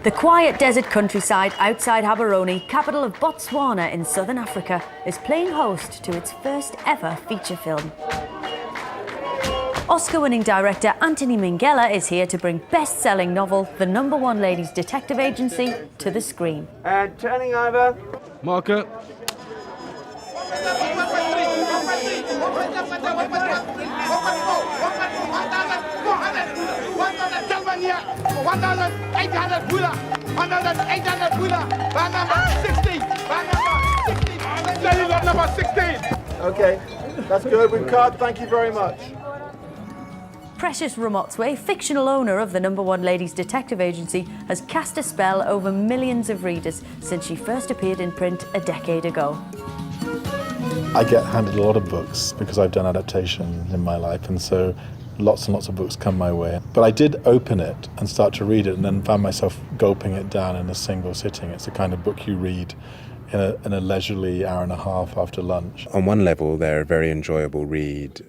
The quiet desert countryside outside Gaborone, capital of Botswana in southern Africa, is playing host to its first ever feature film. Oscar-winning director Anthony Minghella is here to bring best-selling novel The #1 Ladies Detective Agency to the screen. And turning over. Marker. Okay, that's good. We've cut. Thank you very much. Precious Ramotswe, fictional owner of the #1 Ladies Detective Agency, has cast a spell over millions of readers since she first appeared in print a decade ago. I get handed a lot of books because I've done adaptation in my life, and so lots and lots of books come my way. But I did open it and start to read it and then found myself gulping it down in a single sitting. It's the kind of book you read in a leisurely hour and a half after lunch. On one level, they're a very enjoyable read,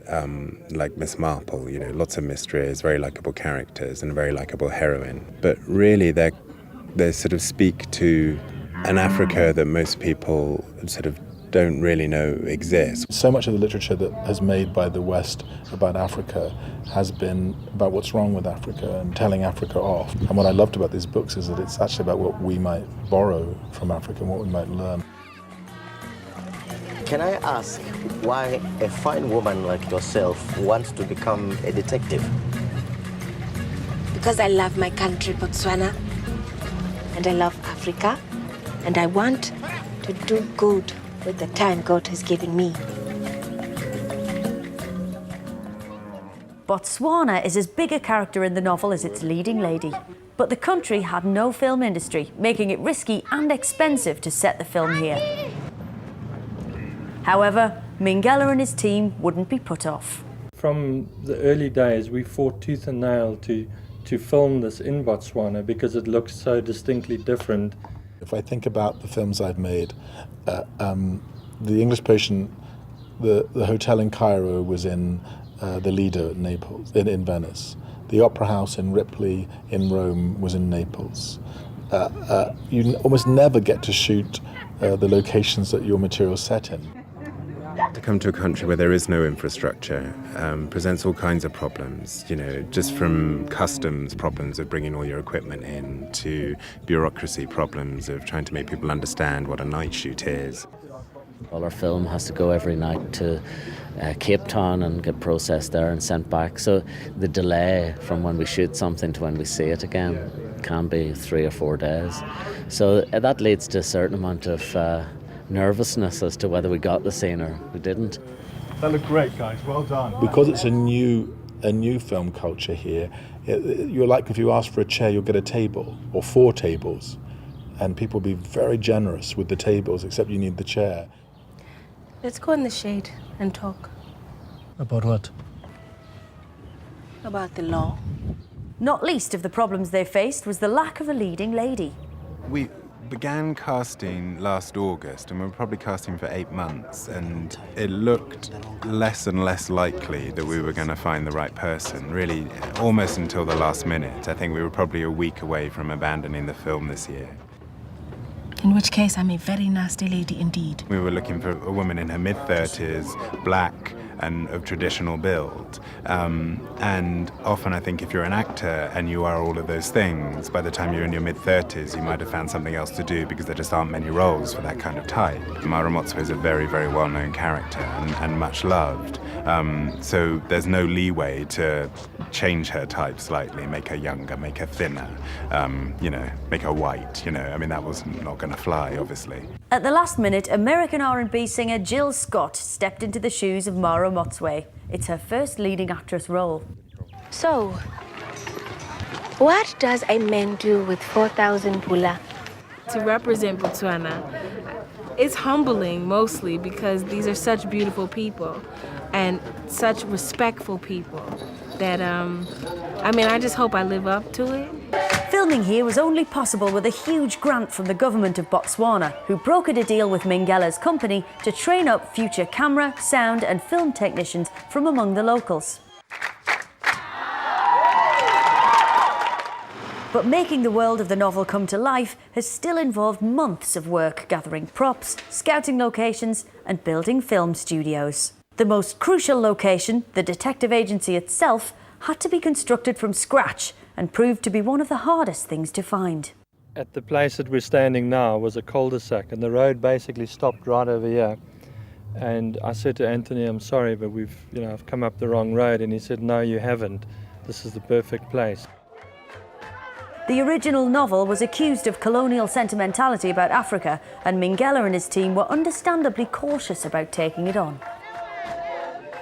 like Miss Marple, you know, lots of mysteries, very likeable characters and a very likeable heroine. But really, they sort of speak to an Africa that most people sort of don't really know exists. So much of the literature that has made by the West about Africa has been about what's wrong with Africa and telling Africa off. And what I loved about these books is that it's actually about what we might borrow from Africa and what we might learn. Can I ask why a fine woman like yourself wants to become a detective? Because I love my country, Botswana, and I love Africa, and I want to do good with the time God has given me. Botswana is as big a character in the novel as its leading lady. But the country had no film industry, making it risky and expensive to set the film here. However, Minghella and his team wouldn't be put off. From the early days, we fought tooth and nail to film this in Botswana because it looks so distinctly different. If I think about the films I've made, The English Patient, the hotel in Cairo was in the Lido at Naples, in Venice. The Opera House in Ripley in Rome was in Naples. You almost never get to shoot the locations that your material's set in. To come to a country where there is no infrastructure presents all kinds of problems, you know, just from customs problems of bringing all your equipment in to bureaucracy problems of trying to make people understand what a night shoot is. All our film has to go every night to Cape Town and get processed there and sent back. So the delay from when we shoot something to when we see it again can be 3 or 4 days. So that leads to a certain amount of nervousness as to whether we got the scene or we didn't. That looked great, guys. Well done. Because it's a new film culture here, you're like if you ask for a chair, you'll get a table or 4 tables, and people will be very generous with the tables, except you need the chair. Let's go in the shade and talk. About what? About the law. Not least of the problems they faced was the lack of a leading lady. We began casting last August, and we were probably casting for 8 months, and it looked less and less likely that we were going to find the right person, really almost until the last minute. I think we were probably a week away from abandoning the film this year. In which case, I'm a very nasty lady indeed. We were looking for a woman in her mid-30s, black and of traditional build. And often I think if you're an actor and you are all of those things, by the time you're in your mid-30s, you might have found something else to do because there just aren't many roles for that kind of type. Mara Motswe is a very, very well-known character and much loved. So there's no leeway to change her type slightly, make her younger, make her thinner, you know, make her white, you know. I mean, that was not going to fly, obviously. At the last minute, American R&B singer Jill Scott stepped into the shoes of Mara Motswe. It's her first leading actress role. So, what does a man do with 4,000 pula? To represent Botswana, it's humbling mostly because these are such beautiful people and such respectful people that, I just hope I live up to it. Filming here was only possible with a huge grant from the government of Botswana, who brokered a deal with Minghella's company to train up future camera, sound and film technicians from among the locals. But making the world of the novel come to life has still involved months of work gathering props, scouting locations and building film studios. The most crucial location, the detective agency itself, had to be constructed from scratch and proved to be one of the hardest things to find. At the place that we're standing now was a cul-de-sac, and the road basically stopped right over here. And I said to Anthony, I'm sorry, but I've come up the wrong road. And he said, no, you haven't. This is the perfect place. The original novel was accused of colonial sentimentality about Africa, and Minghella and his team were understandably cautious about taking it on.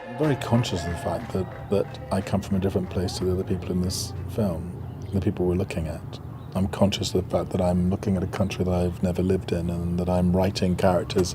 I'm very conscious of the fact that I come from a different place to the other people in this film, the people we're looking at. I'm conscious of the fact that I'm looking at a country that I've never lived in, and that I'm writing characters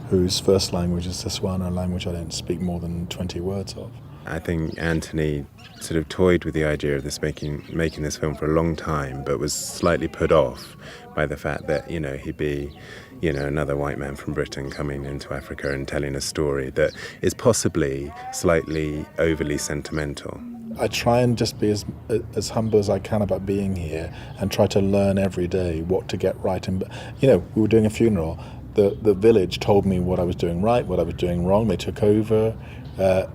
whose first language is Botswana, a language I don't speak more than 20 words of. I think Anthony sort of toyed with the idea of this making this film for a long time, but was slightly put off by the fact that, he'd be, another white man from Britain coming into Africa and telling a story that is possibly slightly overly sentimental. I try and just be as humble as I can about being here and try to learn every day what to get right. And, we were doing a funeral. The village told me what I was doing right, what I was doing wrong. They took over.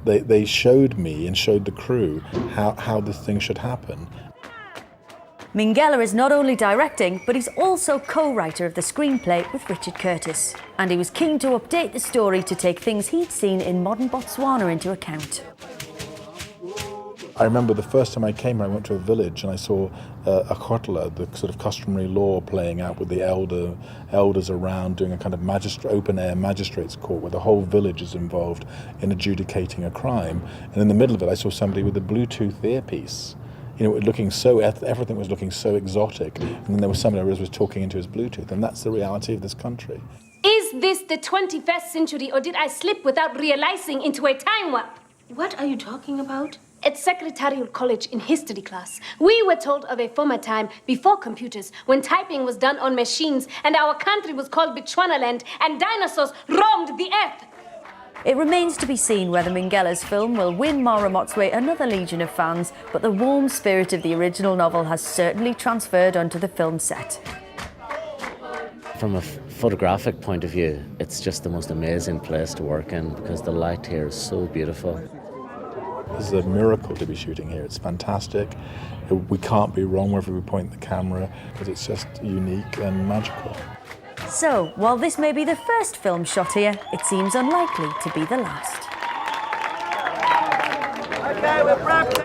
They showed me and showed the crew how this thing should happen. Minghella is not only directing, but he's also co-writer of the screenplay with Richard Curtis. And he was keen to update the story to take things he'd seen in modern Botswana into account. I remember the first time I came here, I went to a village and I saw a kotla, the sort of customary law playing out with the elders around, doing a kind of open-air magistrate's court where the whole village is involved in adjudicating a crime. And in the middle of it, I saw somebody with a Bluetooth earpiece. Everything was looking so exotic. And then there was somebody who was talking into his Bluetooth, and that's the reality of this country. Is this the 21st century, or did I slip without realizing into a time warp? What are you talking about? At Secretarial College in history class, we were told of a former time before computers, when typing was done on machines and our country was called Botswana land and dinosaurs roamed the earth. It remains to be seen whether Minghella's film will win Mara Motswe another legion of fans, but the warm spirit of the original novel has certainly transferred onto the film set. From a photographic point of view, it's just the most amazing place to work in because the light here is so beautiful. This is a miracle to be shooting here. It's fantastic. We can't be wrong wherever we point the camera because it's just unique and magical. So, while this may be the first film shot here, it seems unlikely to be the last. Okay, we're practicing.